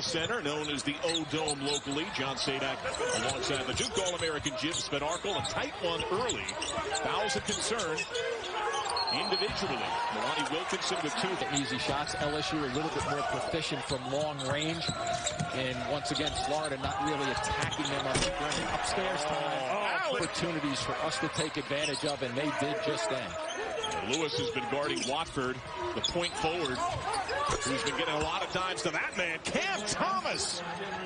Center, known as the O-Dome locally. John Sadak alongside the Duke All-American Jim Spanarkel. A tight one early. Fouls of concern individually. Milani Wilkinson with 2 easy shots. LSU a little bit more proficient from long range. And once again, Florida not really attacking them on the ground. Upstairs time. Opportunities for us to take advantage of, and they did just then. Lewis has been guarding Watford, the point forward, who's been getting a lot of dimes to that man. Cam Thomas,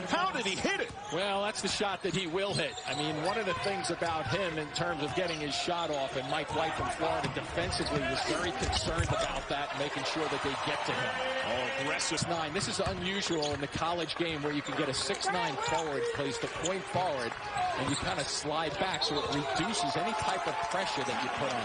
how did he hit it? Well, that's the shot that he will hit. I mean, one of the things about him in terms of getting his shot off, and Mike White from Florida defensively was very concerned about that, making sure that they get to him. Oh, aggressive. 6'9". This is unusual in the college game where you can get a 6'9" forward, plays the point forward, and you kind of slide back, so it reduces any type of pressure that you put on.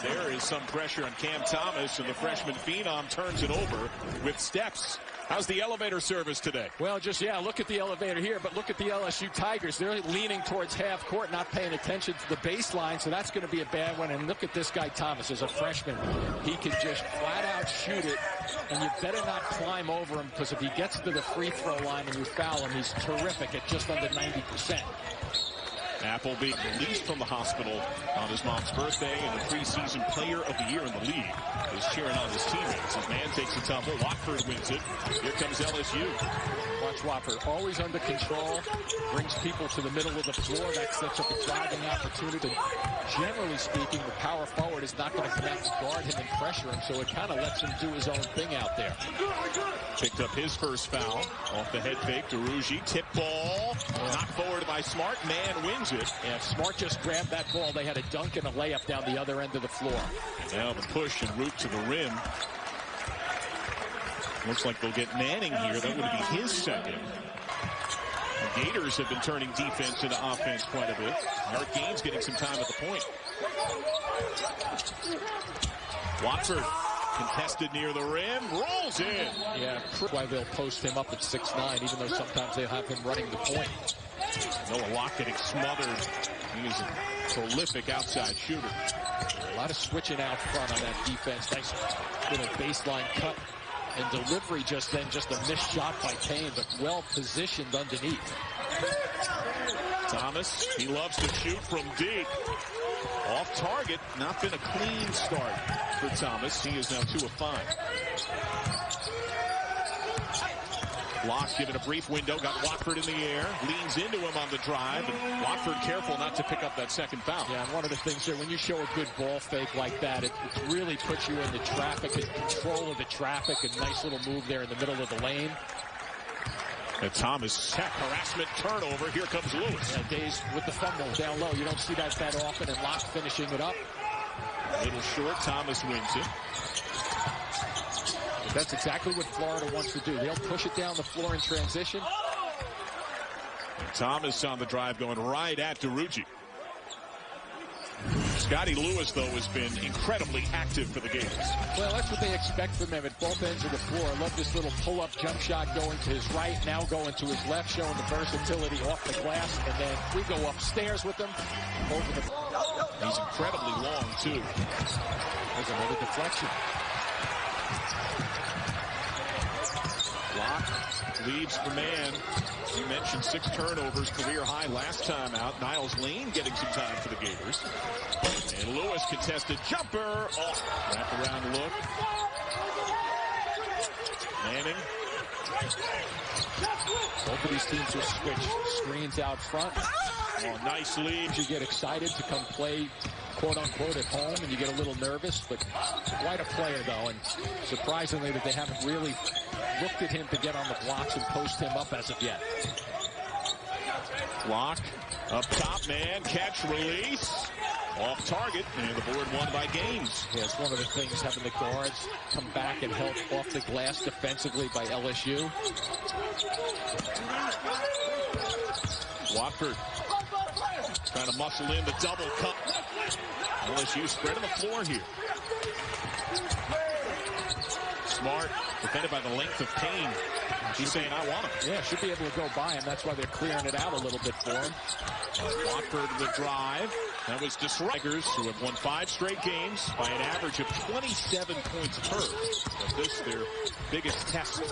There is some pressure on Cam Thomas, and the freshman phenom turns it over with steps. How's the elevator service today? Well, look at the elevator here, but look at the LSU Tigers. They're leaning towards half court, not paying attention to the baseline, so that's going to be a bad one. And look at this guy, Thomas, as a freshman. He can just flat out shoot it, and you better not climb over him, because if he gets to the free throw line and you foul him, he's terrific at just under 90%. Appleby released from the hospital on his mom's birthday, and the preseason player of the year in the league is cheering on his teammates. His man takes a tumble. Watford wins it. Here comes LSU. Watch Watford, always under control, brings people to the middle of the floor. That sets up a driving opportunity. Generally speaking, the power forward is not going to come out and guard him and pressure him, so it kind of lets him do his own thing out there. Picked up his first foul off the head fake. DeRougie, tip ball, knocked forward by Smart. Man wins it. Yeah, Smart just grabbed that ball. They had a dunk and a layup down the other end of the floor. Now the push and route to the rim. Looks like they'll get Manning here. That would be his second. The Gators have been turning defense into offense quite a bit. Eric Gaines getting some time at the point. Watford contested near the rim, rolls in. Yeah, why they'll post him up at 6'9", even though sometimes they'll have him running the point. Noah Locke getting smothered. He is a prolific outside shooter. A lot of switching out front on that defense. Nice little baseline cut and delivery just then. Just a missed shot by Payne, but well positioned underneath. Thomas, he loves to shoot from deep. Off target, not been a clean start for Thomas. He is now 2 of 5. Locke given a brief window, got Watford in the air, leans into him on the drive, and Watford careful not to pick up that second foul. Yeah, and one of the things here, when you show a good ball fake like that, it really puts you in the traffic, in control of the traffic. A nice little move there in the middle of the lane. And Thomas, tech harassment turnover. Here comes Lewis. Yeah, Days with the fumble down low. You don't see that often, and Locke finishing it up. A little short, Thomas wins it. But that's exactly what Florida wants to do. They'll push it down the floor in transition. And Thomas on the drive going right at DeRougie. Scottie Lewis, though, has been incredibly active for the Gators. Well, that's what they expect from him at both ends of the floor. I love this little pull-up jump shot going to his right, now going to his left, showing the versatility off the glass. And then we go upstairs with him. He's incredibly long, too. There's another deflection. Block leads Tre Mann. You mentioned 6 turnovers, career high last time out. Niles Lane getting some time for the Gators. And Lewis contested jumper. Off. Wrap-around look. Manning. Both of these teams will switch screens out front. Oh, nice lead. You get excited to come play, quote-unquote, at home, and you get a little nervous, but quite a player, though, and surprisingly that they haven't really looked at him to get on the blocks and post him up as of yet. Block, up top, man, catch, release, off target, and the board won by Gaines. Yeah, it's one of the things, having the guards come back and help off the glass defensively by LSU. Watford trying to muscle in the double cut. LSU spreading the floor here. Smart, defended by the length of Payne. He's saying, I want him. Yeah, should be able to go by him. That's why they're clearing it out a little bit for him. Watford the drive. That was the Strikers, who have won 5 straight games by an average of 27 points per. But this, their biggest test.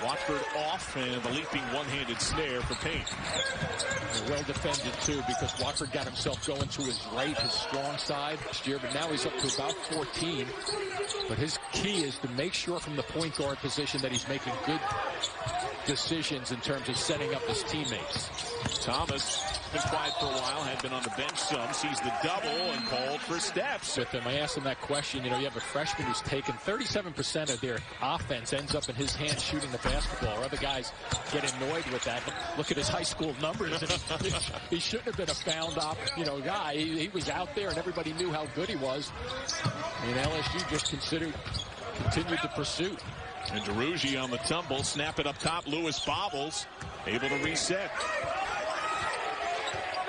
Watford off, and the leaping one-handed snare for Payne. Well defended, too, because Watford got himself going to his right, his strong side last year, but now he's up to about 14. But his key is to make sure from the point guard position that he's making good decisions in terms of setting up his teammates. Thomas, been quiet for a while, had been on the bench some, sees the double and called for steps. With him, I asked him that question. You know, you have a freshman who's taken 37% of their offense ends up in his hands shooting the basketball, or other guys get annoyed with that. But look at his high school numbers. And he shouldn't have been a found guy. He was out there and everybody knew how good he was. And LSU just continued the pursuit. And DeRougie on the tumble, snap it up top. Lewis bobbles, able to reset.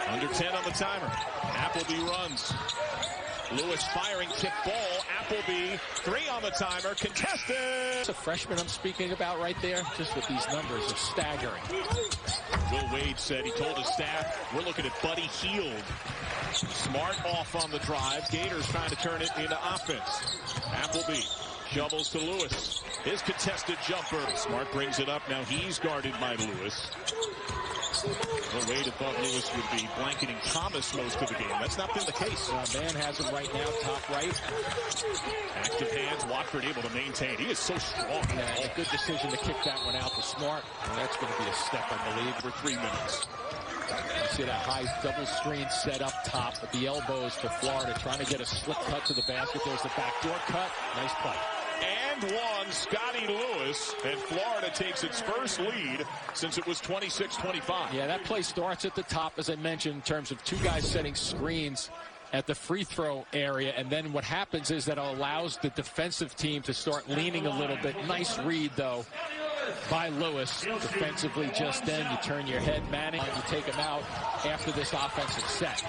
Under 10 on the timer. Appleby runs. Lewis firing, kick ball. Appleby, 3 on the timer, contested. It's a freshman I'm speaking about right there. Just with these numbers are staggering. Will Wade said he told his staff, we're looking at Buddy Hield. Smart off on the drive. Gators trying to turn it into offense. Appleby shovels to Lewis. His contested jumper. Smart brings it up. Now he's guarded by Lewis. Well, Wade had thought Lewis would be blanketing Thomas most of the game. That's not been the case. Mann has him right now, top right. Active hands. Watford able to maintain. He is so strong. Yeah, a good decision to kick that one out to Smart. And that's going to be a step, I believe. For 3 minutes. You see that high double screen set up top at the elbows for Florida, trying to get a slip cut to the basket. There's the backdoor cut. Nice play. And one, Scottie Lewis, and Florida takes its first lead since it was 26-25. Yeah, that play starts at the top, as I mentioned, in terms of 2 guys setting screens at the free throw area, and then what happens is that it allows the defensive team to start leaning a little bit. Nice read, though, by Lewis defensively just then. You turn your head, Manning, and you take him out after this offensive set.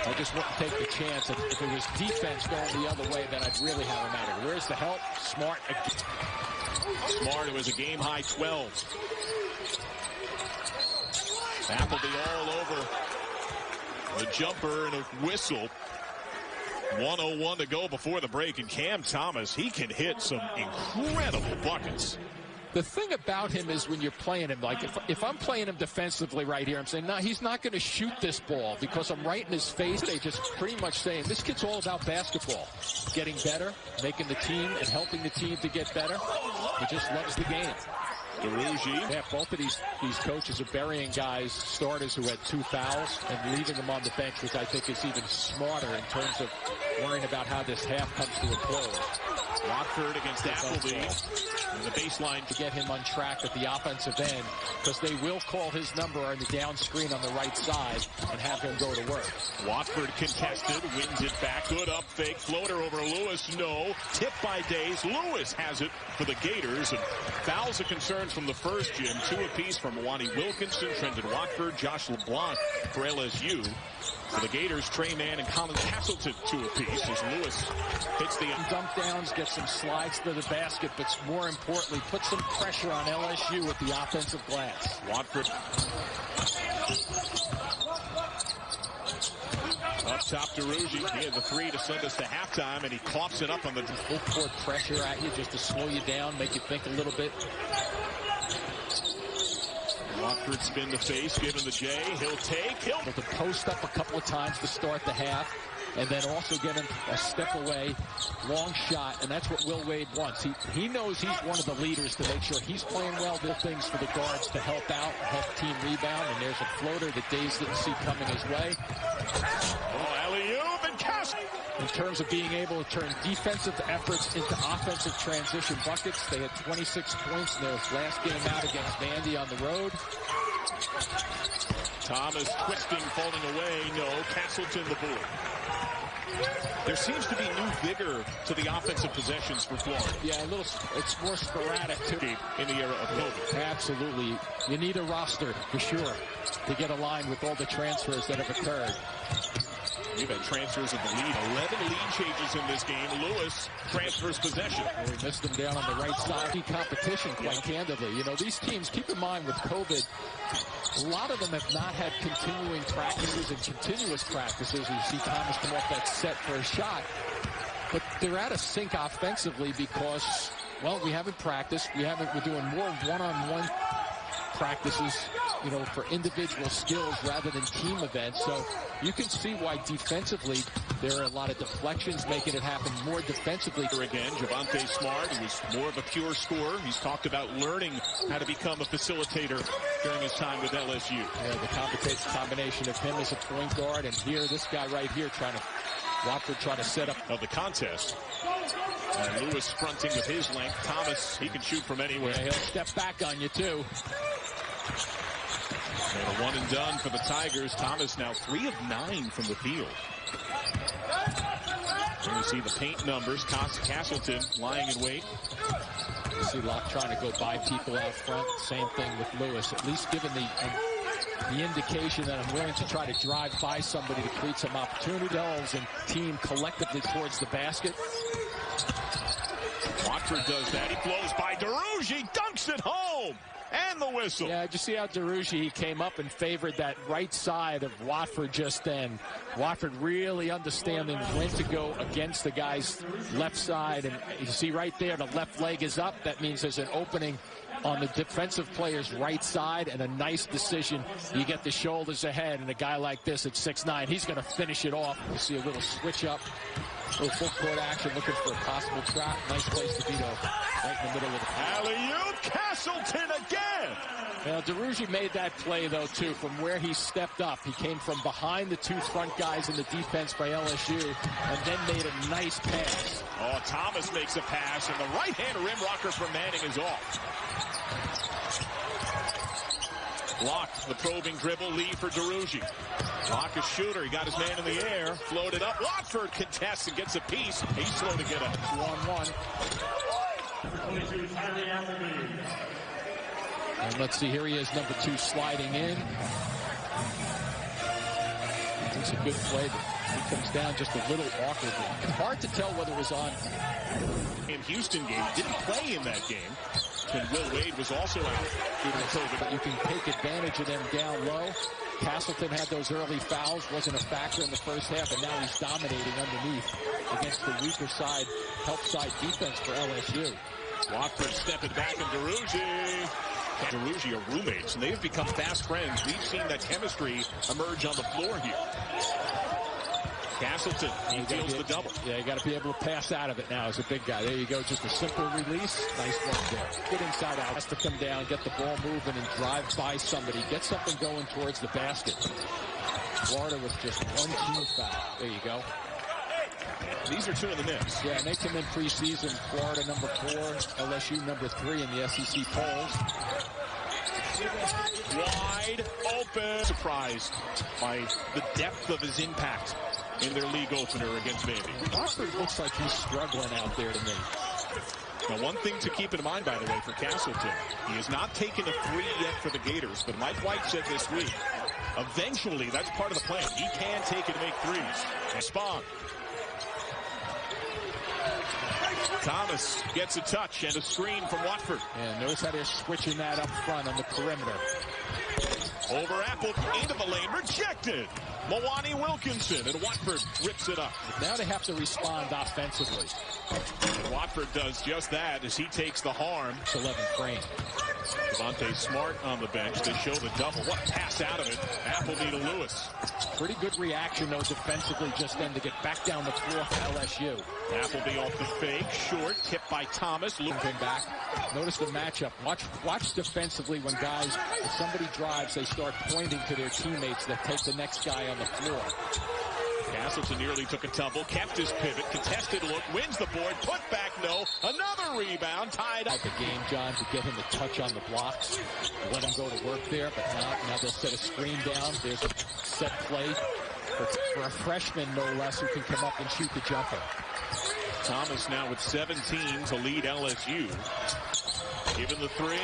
I just wouldn't take the chance. If it was defense going the other way, then I'd really have him at it. Where's the help? Smart. Smart, it was a game-high 12. Appleby all over the jumper and a whistle. 1:01 to go before the break, and Cam Thomas, he can hit some incredible buckets. The thing about him is when you're playing him, like if I'm playing him defensively right here, I'm saying, no, he's not going to shoot this ball because I'm right in his face. They just pretty much saying, this kid's all about basketball. Getting better, making the team and helping the team to get better. He just loves the game. DeRougie. Yeah, both of these coaches are burying guys, starters who had 2 fouls, and leaving them on the bench, which I think is even smarter in terms of worrying about how this half comes to a close. Watford against Appleby. And the baseline to get him on track at the offensive end, because they will call his number on the down screen on the right side and have him go to work. Watford contested, wins it back. Good up fake, floater over Lewis, no. Tip by Days. Lewis has it for the Gators. And fouls are concerned from the first gym. 2 apiece from Wani Wilkinson, Trendon Watford, Josh LeBlanc for LSU. For the Gators, Tre Mann and Colin Castleton 2 apiece as Lewis hits the dump downs, gets some slides to the basket, but more importantly, put some pressure on LSU with the offensive glass. Watford up top to Rugy. He had the 3 to send us to halftime, and he coughs it up on the full court pressure at you just to slow you down, make you think a little bit. Watford spin the face, given the J. He'll take. Able to post up a couple of times to start the half, and then also get him a step away, long shot, and that's what Will Wade wants. He knows he's one of the leaders to make sure he's playing well. There are things for the guards to help out, help team rebound, and there's a floater that Days didn't see coming his way. Oh, LSU and Cass. In terms of being able to turn defensive efforts into offensive transition buckets, they had 26 points in their last game out against Vandy on the road. Thomas twisting, falling away. No, Castleton the board. There seems to be new vigor to the offensive possessions for Florida. Yeah, it's more sporadic too. In the era of COVID. Absolutely. You need a roster for sure to get aligned with all the transfers that have occurred. We've had transfers in the lead. 11 lead changes in this game. Lewis transfers possession. Well, we missed them down on the right side. Competition, quite candidly. You know, these teams, keep in mind with COVID, a lot of them have not had continuing practices and continuous practices. You see Thomas come off that set for a shot. But they're out of sync offensively because, well, we haven't practiced. We're doing more one-on-one practices, you know, for individual skills rather than team events. So you can see why defensively there are a lot of deflections, making it happen more defensively. Again, Javonte Smart, who was more of a pure scorer. He's talked about learning how to become a facilitator during his time with LSU. Yeah, the combination of him as a point guard and here, this guy right here Watford trying to set up of the contest. And Lewis fronting with his length. Thomas, he can shoot from anywhere. Yeah, he'll step back on you too. And a one and done for the Tigers. Thomas now 3 of 9 from the field. Here we see the paint numbers. Castleton lying in wait. You see Locke trying to go by people out front. Same thing with Lewis. At least given the indication that I'm willing to try to drive by somebody to create some opportunity. Delves and team collectively towards the basket. Watford does that. He blows by DeRouge. Dunks it home. And the whistle. Yeah, did you see how DeRouge came up and favored that right side of Watford just then? Watford really understanding when to go against the guy's left side. And you see right there, the left leg is up. That means there's an opening on the defensive player's right side, and a nice decision. You get the shoulders ahead, and a guy like this at 6'9", he's going to finish it off. You see a little switch up. A little full court action, looking for a possible trap. Nice place to be, though, right in the middle of the field. Alley-oop, Castleton again. Now, DeRouge made that play, though, too, from where he stepped up. He came from behind the 2 front guys in the defense by LSU, and then made a nice pass. Oh, Thomas makes a pass, and the right-hand rim rocker from Manning is off. Blocked, the probing dribble, lead for DeRouge. Block a shooter, he got his man in the air, floated up. Watford contests and gets a piece. He's slow to get up. 2-on-1. And let's see, here he is, number 2, sliding in. It's a good play, but he comes down just a little awkwardly. Hard to tell whether it was on. In Houston game, he didn't play in that game. And Will Wade was also out due to COVID. But you can take advantage of them down low. Castleton had those early fouls, wasn't a factor in the first half, and now he's dominating underneath against the weaker side, help side defense for LSU. Watford stepping back, and DeRouge are roommates, and they've become fast friends. We've seen that chemistry emerge on the floor here. Castleton, he deals the double. Yeah, you got to be able to pass out of it now as a big guy. There you go, just a simple release. Nice one there. Good inside out. Has to come down, get the ball moving, and drive by somebody. Get something going towards the basket. Florida with just 1 team foul. There you go. These are 2 in the mix. Yeah, and they come in preseason. Florida number 4, LSU number 3 in the SEC polls. Wide open. Surprised by the depth of his impact in their league opener against Vandy. Watford looks like he's struggling out there to me. Now, one thing to keep in mind, by the way, for Castleton, he has not taken a 3 yet for the Gators, but Mike White said this week, Eventually, that's part of the plan. He can take it and make threes. Respond. Thomas gets a touch and a screen from Watford. And notice how they're switching that up front on the perimeter. Over Apple into the lane, rejected. Mwani Wilkinson, and Watford rips it up. Now they have to respond offensively. And Watford does just that as he takes the harm. It's 11 frame. Devontae Smart on the bench. They show the double. What pass out of it. Appleby to Lewis. Pretty good reaction, though, defensively just then to get back down the floor for LSU. Appleby off the fake. Short. Tipped by Thomas. Looking back. Notice the matchup. Watch defensively when guys, if somebody drives, they start pointing to their teammates that take the next guy on the floor. Castleton nearly took a tumble, kept his pivot, contested look, wins the board, put back, no, another rebound, tied up. The game, John, to get him to touch on the blocks, let him go to work there, but now they'll set a screen down. There's a set play for a freshman, no less, who can come up and shoot the jumper. Thomas now with 17 to lead LSU. Given the three.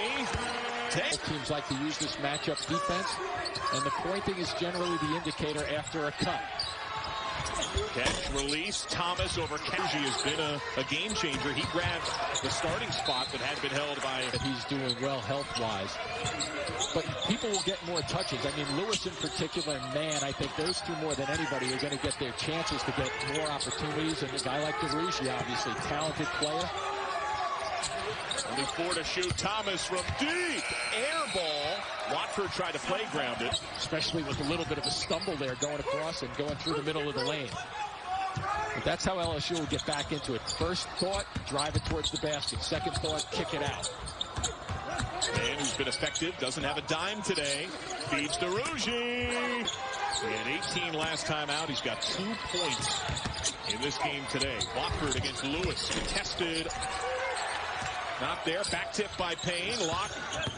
Teams like to use this matchup defense, and the pointing is generally the indicator after a cut. Catch, release, Thomas over Kaji has been a game changer. He grabbed the starting spot that had been held by... He's doing well health-wise. But people will get more touches. I mean, Lewis in particular and Mann, I think those two more than anybody are going to get their chances to get more opportunities. And a guy like DeRugi, obviously, talented player. Only 4 to shoot. Thomas from deep. Air ball. Watford tried to playground it. Especially with a little bit of a stumble there going across and going through the middle of the lane. But that's how LSU will get back into it. First thought, drive it towards the basket. Second thought, kick it out. Man who's been effective, doesn't have a dime today. Feeds DeRugi. He had 18 last time out. He's got 2 points in this game today. Watford against Lewis. Contested. Not there. Back tip by Payne. Lock.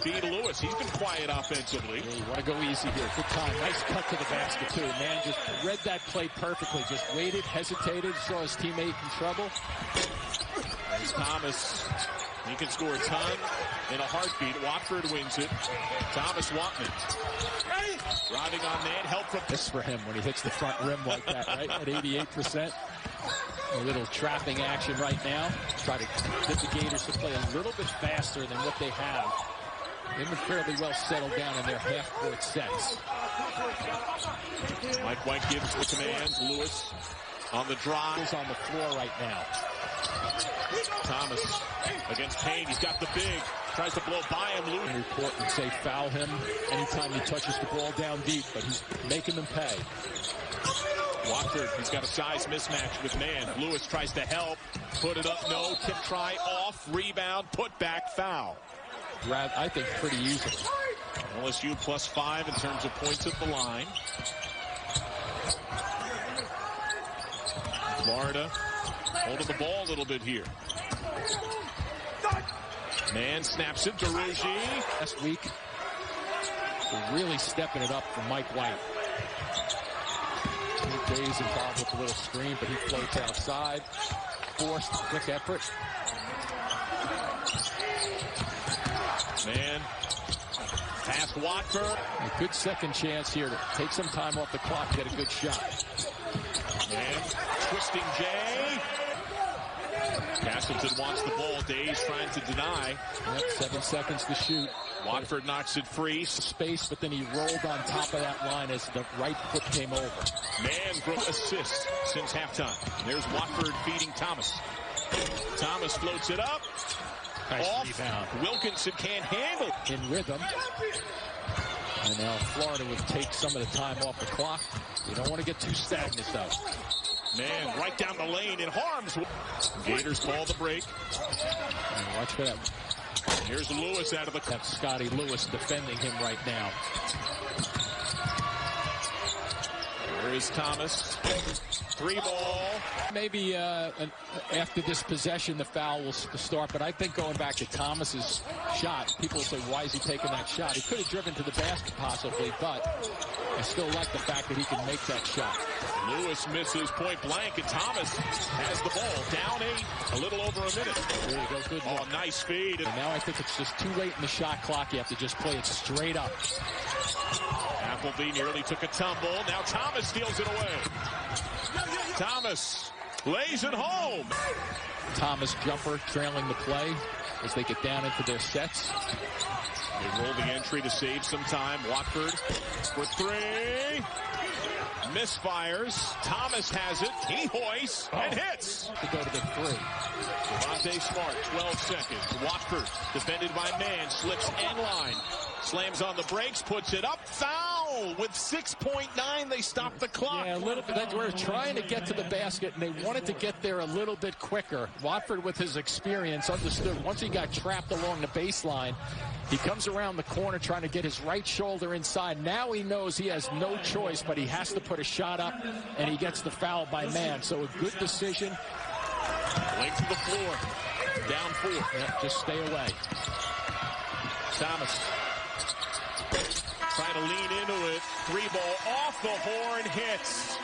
Feed Lewis. He's been quiet offensively. Yeah, you want to go easy here. Good time. Nice cut to the basket, too. Man just read that play perfectly. Just waited, hesitated, saw his teammate in trouble. There's Thomas. He can score a ton in a heartbeat. Watford wins it. Thomas Watman. Driving on Mann. Help from... This for him when he hits the front rim like that, right? At 88%. A little trapping action right now. Try to get the Gators to play a little bit faster than what they have. They've been fairly well settled down in their half-court sets. Mike White gives the commands. Lewis on the drive. He's on the floor right now. Thomas against Payne. He's got the big. Tries to blow by him. Lewis. Report and say foul him anytime he touches the ball down deep, but he's making them pay. Watford, he's got a size mismatch with Mann. Lewis tries to help. Put it up, no. Tip try, off. Rebound, put back, foul. I think pretty easily. LSU +5 in terms of points at the line. Florida holding the ball a little bit here. Mann snaps it to DeRugi. Last week, really stepping it up for Mike White. Days involved with a little screen, but he floats outside. Forced, quick effort. Mann. Past Watford. A good second chance here to take some time off the clock, get a good shot. Mann. Twisting Jay. Castleton wants the ball. Days trying to deny. Yep, 7 seconds to shoot. Watford knocks it free. Space, but then he rolled on top of that line as the right foot came over. Mann broke assist since halftime. There's Watford feeding Thomas. Thomas floats it up. Nice off. Rebound. Wilkinson can't handle. In rhythm. And now Florida would take some of the time off the clock. You don't want to get too stagnant, though. Mann right down the lane in harm's way. Gators call the break. And watch for that. Here's Lewis out of the... That's Scottie Lewis defending him right now. There is Thomas. 3 ball. Maybe after this possession, the foul will start. But I think going back to Thomas's shot, people will say, why is he taking that shot? He could have driven to the basket possibly, but I still like the fact that he can make that shot. Lewis misses point blank, and Thomas has the ball. Down 8, a little over a minute. There you go, good Oh, look. nice feed. And now I think it's just too late in the shot clock. You have to just play it straight up. Appleby nearly took a tumble. Now Thomas steals it away. Thomas lays it home. Thomas jumper trailing the play as they get down into their sets. They roll the entry to save some time. Watford for three. Misfires. Thomas has it. He hoists and hits. To go to the three. Devontae Smart, 12 seconds. Watford, defended by Mann, slips end line. Slams on the brakes, puts it up. Foul! With 6.9, they stop the clock. Yeah, a little bit. They were trying to get to the basket, and they wanted to get there a little bit quicker. Watford, with his experience, understood once he got trapped along the baseline, he comes around the corner trying to get his right shoulder inside. Now he knows he has no choice, but he has to put a shot up, and he gets the foul by Mann. So a good decision. Length to the floor. Down 4. Yeah, just stay away. Thomas trying to lean into it. 3 ball off the horn, hits.